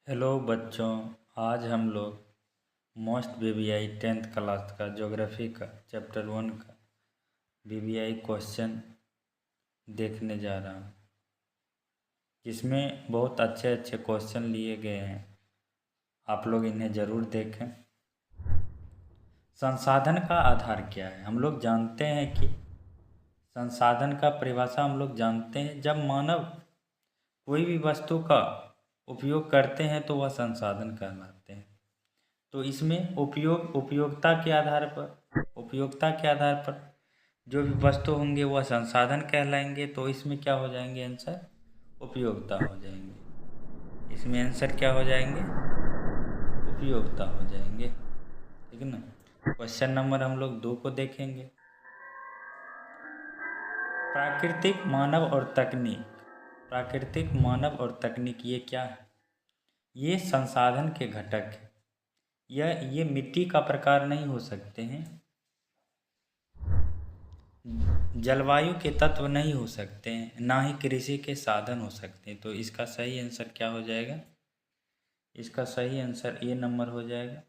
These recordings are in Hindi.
हेलो बच्चों। आज हम लोग मोस्ट बीबीआई 10th क्लास का ज्योग्राफी का चैप्टर 1 का बीबीआई क्वेश्चन देखने जा रहा हूँ, जिसमें बहुत अच्छे अच्छे क्वेश्चन लिए गए हैं। आप लोग इन्हें ज़रूर देखें। संसाधन का आधार क्या है? हम लोग जानते हैं कि संसाधन का परिभाषा हम लोग जानते हैं, जब मानव कोई भी वस्तु का उपयोग करते हैं तो वह संसाधन कहलाते हैं। तो इसमें उपयोगिता के आधार पर जो भी वस्तु होंगे वह संसाधन कहलाएंगे। तो इसमें क्या हो जाएंगे? आंसर उपयोगिता हो जाएंगे। इसमें आंसर क्या हो जाएंगे? उपयोगिता हो जाएंगे। ठीक है ना। क्वेश्चन नंबर हम लोग 2 को देखेंगे। प्राकृतिक मानव और तकनीक ये क्या है? ये संसाधन के घटक है। ये मिट्टी का प्रकार नहीं हो सकते हैं, जलवायु के तत्व नहीं हो सकते हैं, ना ही कृषि के साधन हो सकते हैं। तो इसका सही आंसर क्या हो जाएगा? इसका सही आंसर ए नंबर हो जाएगा।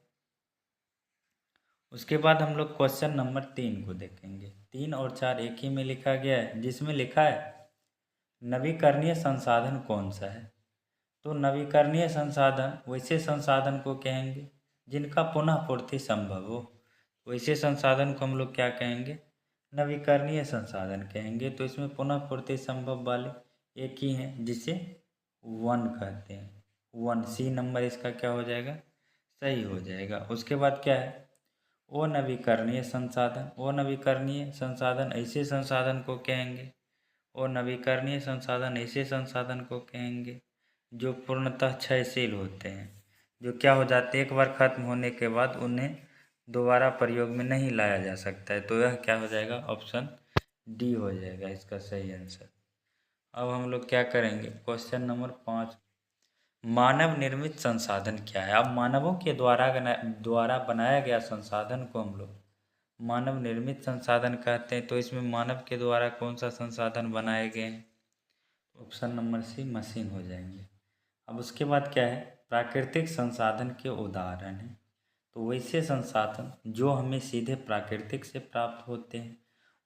उसके बाद हम लोग क्वेश्चन नंबर 3 को देखेंगे। 3 और 4 एक ही में लिखा गया है, जिसमें लिखा है नवीकरणीय संसाधन कौन सा है? तो नवीकरणीय संसाधन वैसे संसाधन को कहेंगे जिनका पुनः पूर्ति संभव हो। वैसे संसाधन को हम लोग क्या कहेंगे? नवीकरणीय संसाधन कहेंगे। तो इसमें पुनः पूर्ति संभव वाले एक ही हैं, जिसे 1 कहते हैं। 1 सी नंबर इसका क्या हो जाएगा? सही हो जाएगा। उसके बाद क्या है? अनवीकरणीय संसाधन ऐसे संसाधन को कहेंगे अनवीकरणीय संसाधन ऐसे संसाधन को कहेंगे जो पूर्णतः क्षयशील होते हैं, जो क्या हो जाते हैं, एक बार खत्म होने के बाद उन्हें दोबारा प्रयोग में नहीं लाया जा सकता है। तो यह क्या हो जाएगा? ऑप्शन डी हो जाएगा इसका सही आंसर। अब हम लोग क्या करेंगे? क्वेश्चन नंबर 5, मानव निर्मित संसाधन क्या है? अब मानवों के द्वारा बनाया गया संसाधन को हम लोग मानव निर्मित संसाधन कहते हैं। तो इसमें मानव के द्वारा कौन सा संसाधन बनाए गए हैं? ऑप्शन नंबर सी मशीन हो जाएंगे। अब उसके बाद क्या है? प्राकृतिक संसाधन के उदाहरण हैं। तो वैसे संसाधन जो हमें सीधे प्राकृतिक से प्राप्त होते हैं,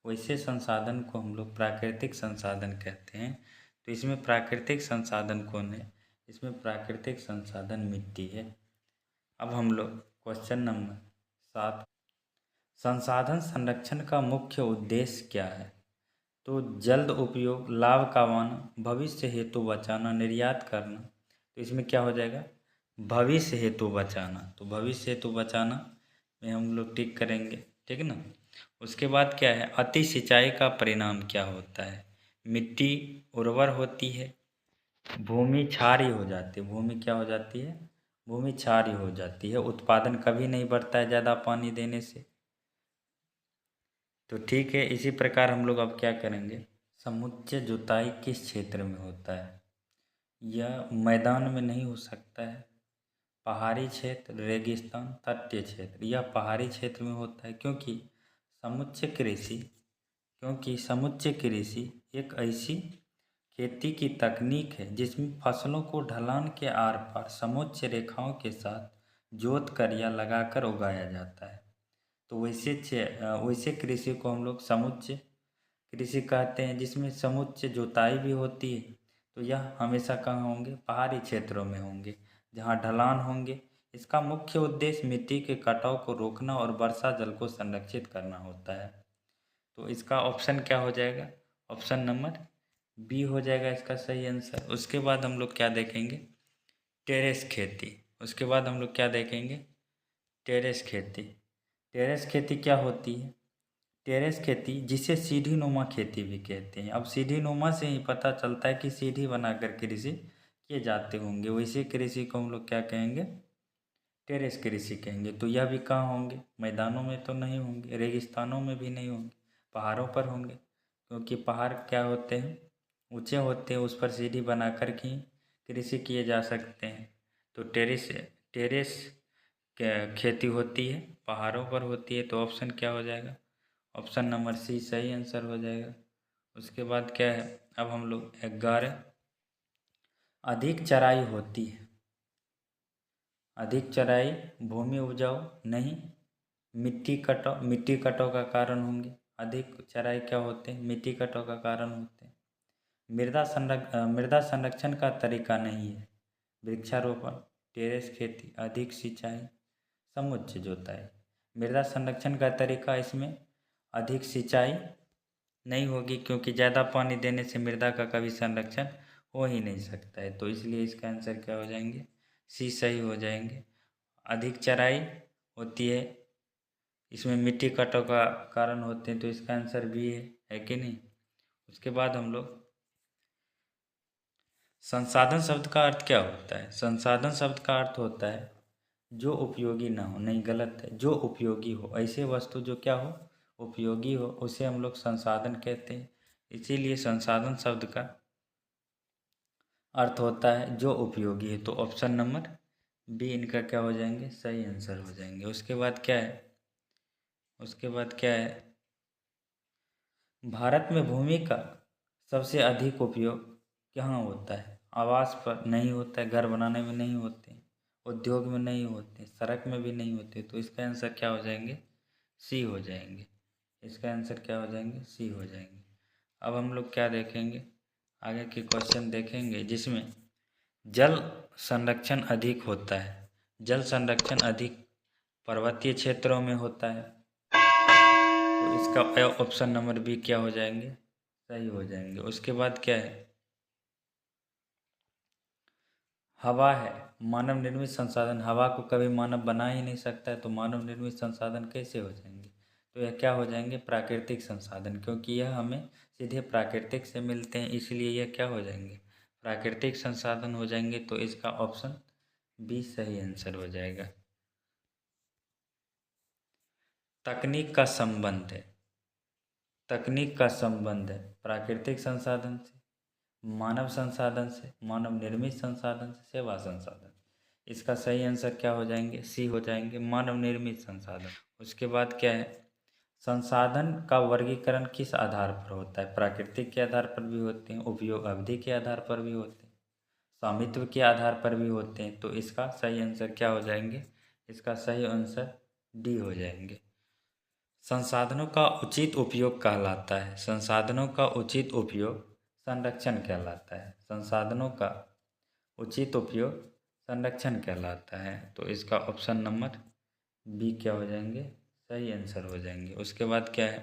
वैसे संसाधन को हम लोग प्राकृतिक संसाधन कहते हैं। तो इसमें प्राकृतिक संसाधन कौन है? इसमें प्राकृतिक संसाधन मिट्टी है। अब हम लोग क्वेश्चन नंबर 7, संसाधन संरक्षण का मुख्य उद्देश्य क्या है? तो जल्द उपयोग, लाभ कमाना, भविष्य हेतु बचाना, निर्यात करना। तो इसमें क्या हो जाएगा? भविष्य हेतु बचाना। तो भविष्य हेतु बचाना में हम लोग टिक करेंगे। ठीक है ना। उसके बाद क्या है? अति सिंचाई का परिणाम क्या होता है? मिट्टी उर्वर होती है, भूमि क्षारीय हो जाती है। भूमि क्या हो जाती है? भूमि क्षारीय हो जाती है। उत्पादन कभी नहीं बढ़ता है ज़्यादा पानी देने से। तो ठीक है, इसी प्रकार हम लोग अब क्या करेंगे? समुच्चय जुताई किस क्षेत्र में होता है? यह मैदान में नहीं हो सकता है। पहाड़ी क्षेत्र, रेगिस्तान, तटीय क्षेत्र। यह पहाड़ी क्षेत्र में होता है, क्योंकि समुच्चय कृषि एक ऐसी खेती की तकनीक है जिसमें फसलों को ढलान के आर पार समुच्चय रेखाओं के साथ जोत कर या लगाकर उगाया जाता है। तो वैसे कृषि को हम लोग समुच्चय कृषि कहते हैं, जिसमें समुच्चय जुताई भी होती है। तो यह हमेशा कहाँ होंगे? पहाड़ी क्षेत्रों में होंगे, जहाँ ढलान होंगे। इसका मुख्य उद्देश्य मिट्टी के कटाव को रोकना और वर्षा जल को संरक्षित करना होता है। तो इसका ऑप्शन क्या हो जाएगा? ऑप्शन नंबर बी हो जाएगा इसका सही आंसर। उसके बाद हम लोग क्या देखेंगे? टेरेस खेती। उसके बाद हम लोग क्या देखेंगे? टेरेस खेती। टेरेस खेती क्या होती है? टेरेस खेती, जिसे सीढ़ी नुमा खेती भी कहते हैं। अब सीढ़ी नुमा से ही पता चलता है कि सीढ़ी बनाकर कृषि किए जाते होंगे। वैसे कृषि को हम लोग क्या कहेंगे? टेरेस कृषि कहेंगे। तो यह भी कहाँ होंगे? मैदानों में तो नहीं होंगे, रेगिस्तानों में भी नहीं होंगे, पहाड़ों पर होंगे। क्योंकि पहाड़ क्या होते हैं? ऊंचे होते हैं, उस पर सीढ़ी बनाकर ही कृषि किए जा सकते हैं। तो टेरेस टेरेस खेती होती है, पहाड़ों पर होती है। तो ऑप्शन क्या हो जाएगा? ऑप्शन नंबर सी सही आंसर हो जाएगा। उसके बाद क्या है? अब हम लोग 11, अधिक चराई होती है। अधिक चराई भूमि उपजाऊ नहीं, मिट्टी कटाव का कारण होंगे। अधिक चराई क्या होते हैं? मिट्टी कटाव का कारण होते हैं। मृदा संरक्षण का तरीका नहीं है, वृक्षारोपण, टेरेस खेती, अधिक सिंचाई, समुच्चय जोताई। मृदा संरक्षण का तरीका इसमें अधिक सिंचाई नहीं होगी, क्योंकि ज़्यादा पानी देने से मृदा का कभी संरक्षण हो ही नहीं सकता है। तो इसलिए इसका आंसर क्या हो जाएंगे? सी सही हो जाएंगे। अधिक चराई होती है, इसमें मिट्टी कटाव का कारण होते हैं, तो इसका आंसर बी है कि नहीं। उसके बाद हम लोग संसाधन शब्द का अर्थ क्या होता है? संसाधन शब्द का अर्थ होता है जो उपयोगी ना हो। नहीं, गलत है, जो उपयोगी हो। ऐसे वस्तु जो क्या हो? उपयोगी हो, उसे हम लोग संसाधन कहते हैं। इसीलिए संसाधन शब्द का अर्थ होता है जो उपयोगी है। तो ऑप्शन नंबर बी इनका क्या हो जाएंगे? सही आंसर हो जाएंगे। उसके बाद क्या है? भारत में भूमि का सबसे अधिक उपयोग कहाँ होता है? आवास पर नहीं होता है, घर बनाने में नहीं होते, उद्योग में नहीं होते, सड़क में भी नहीं होते। तो इसका आंसर क्या हो जाएंगे? सी हो जाएंगे। इसका आंसर क्या हो जाएंगे? सी हो जाएंगे। अब हम लोग क्या देखेंगे? आगे के क्वेश्चन देखेंगे जिसमें जल संरक्षण अधिक होता है। जल संरक्षण अधिक पर्वतीय क्षेत्रों में होता है। तो इसका ऑप्शन नंबर बी क्या हो जाएंगे? सही हो जाएंगे। उसके बाद क्या है? हवा है मानव निर्मित संसाधन। हवा को कभी मानव बना ही नहीं सकता है, तो मानव निर्मित संसाधन कैसे हो जाएंगे? तो यह क्या हो जाएंगे? प्राकृतिक संसाधन, क्योंकि यह हमें सीधे प्राकृतिक से मिलते हैं, इसलिए यह क्या हो जाएंगे? प्राकृतिक संसाधन हो जाएंगे। तो इसका ऑप्शन बी सही आंसर हो जाएगा। तकनीक का संबंध है। तकनीक का संबंध है प्राकृतिक संसाधन से, मानव संसाधन से, मानव निर्मित संसाधन से, सेवा संसाधन। इसका सही आंसर क्या हो जाएंगे? सी हो जाएंगे, मानव निर्मित संसाधन। उसके बाद क्या है? संसाधन का वर्गीकरण किस आधार पर होता है? प्राकृतिक के आधार पर भी होते हैं, उपयोग अवधि के आधार पर भी होते हैं, स्वामित्व के आधार पर भी होते हैं। तो इसका सही आंसर क्या हो जाएंगे? इसका सही आंसर डी हो जाएंगे। संसाधनों का उचित उपयोग कहलाता है। संसाधनों का उचित उपयोग संरक्षण कहलाता है। संसाधनों का उचित उपयोग संरक्षण कहलाता है। तो इसका ऑप्शन नंबर बी क्या हो जाएंगे? सही आंसर हो जाएंगे। उसके बाद क्या है?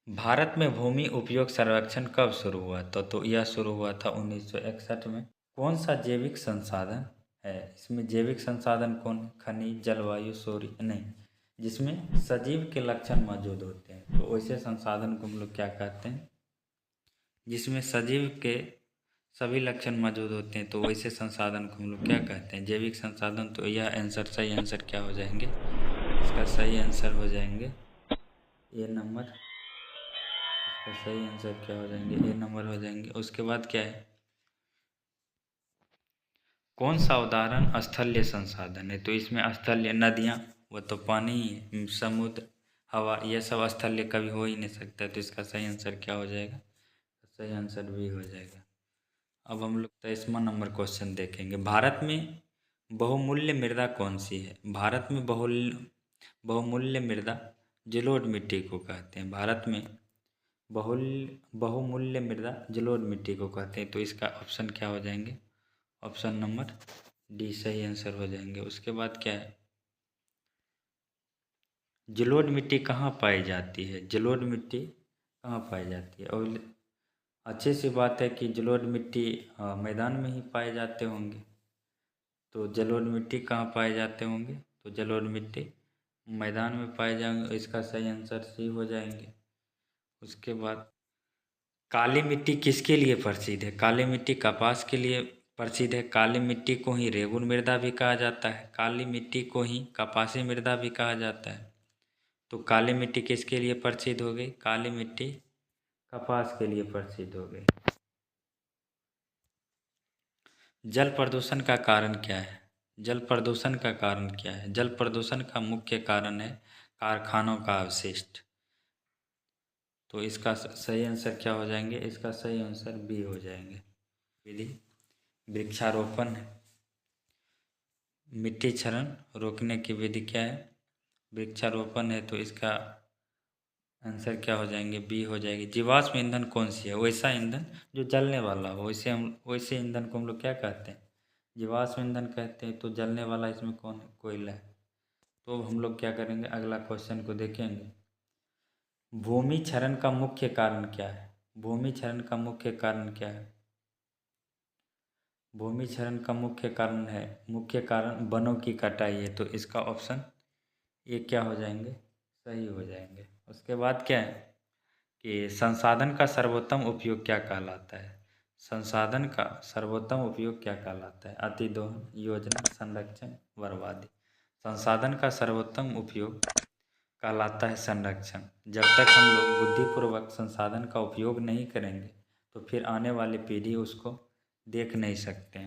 भारत में भूमि उपयोग सर्वेक्षण कब शुरू हुआ था? तो यह शुरू हुआ था 1961 में। कौन सा जैविक संसाधन है? इसमें जैविक संसाधन कौन? खनिज, जलवायु, सूर्य नहीं, जिसमें सजीव के लक्षण मौजूद होते हैं। तो वैसे संसाधन को हम लोग क्या कहते हैं? जिसमें सजीव के सभी लक्षण मौजूद होते हैं, तो वैसे संसाधन को हम लोग क्या कहते हैं? जैविक संसाधन। तो यह आंसर सही आंसर क्या हो जाएंगे? इसका सही आंसर हो जाएंगे ए नंबर। इसका सही आंसर क्या हो जाएंगे? ए नंबर हो जाएंगे। उसके बाद क्या है? कौन सा उदाहरण स्थलीय संसाधन है? तो इसमें स्थलीय नदियाँ, वो तो पानी ही है, समुद्र, हवा, यह सब स्थलीय कभी हो ही नहीं सकता। तो इसका सही आंसर क्या हो जाएगा? सही आंसर भी हो जाएगा। अब हम लोग 23वां नंबर क्वेश्चन देखेंगे। भारत में बहुमूल्य मृदा कौन सी है? भारत में बहुमूल्य मृदा जलोढ़ मिट्टी को कहते हैं। भारत में बहुमूल्य मृदा जलोढ़ मिट्टी को कहते हैं। तो इसका ऑप्शन क्या हो जाएंगे? ऑप्शन नंबर डी सही आंसर हो जाएंगे। उसके बाद क्या है? जलोढ़ मिट्टी कहाँ पाई जाती है? जलोढ़ मिट्टी कहाँ पाई जाती है? और अच्छी सी बात है कि जलोढ़ मिट्टी मैदान में ही पाए जाते होंगे। तो जलोढ़ मिट्टी कहाँ पाए जाते होंगे? तो जलोढ़ मिट्टी मैदान में पाए जाएंगे। इसका सही आंसर सी हो जाएंगे। उसके बाद काली मिट्टी किसके लिए प्रसिद्ध है? काली मिट्टी कपास के लिए प्रसिद्ध है। काली मिट्टी को ही रेगुन मृदा भी कहा जाता है। काली मिट्टी को ही कपासी मृदा भी कहा जाता है। तो काली मिट्टी किसके लिए प्रसिद्ध हो गई? काली मिट्टी कपास के लिए प्रसिद्ध हो गई। जल प्रदूषण का कारण क्या है? जल प्रदूषण का कारण क्या है? जल प्रदूषण का मुख्य कारण है कारखानों का अवशिष्ट। तो इसका सही आंसर क्या हो जाएंगे? इसका सही आंसर बी हो जाएंगे। विधि वृक्षारोपण है, मिट्टी क्षरण रोकने की विधि क्या है? वृक्षारोपण है, तो इसका आंसर क्या हो जाएंगे? बी हो जाएगी। जीवाश्म ईंधन कौन सी है? वैसा ईंधन जो जलने वाला हो, वैसे ईंधन को हम लोग क्या कहते हैं? जीवाश्म ईंधन कहते हैं। तो जलने वाला इसमें कौन है? कोयला है। तो हम लोग क्या करेंगे, अगला क्वेश्चन को देखेंगे। भूमि क्षरण का मुख्य कारण क्या है? भूमि क्षरण का मुख्य कारण क्या है? भूमि क्षरण का मुख्य कारण वनों की कटाई है। तो इसका ऑप्शन ये क्या हो जाएंगे? सही हो जाएंगे। उसके बाद क्या है कि संसाधन का सर्वोत्तम उपयोग क्या कहलाता है? संसाधन का सर्वोत्तम उपयोग क्या कहलाता है? अतिदोहन, योजना, संरक्षण, बर्बादी। संसाधन का सर्वोत्तम उपयोग कहलाता है संरक्षण। जब तक हम लोग बुद्धिपूर्वक संसाधन का उपयोग नहीं करेंगे तो फिर आने वाली पीढ़ी उसको देख नहीं सकते हैं।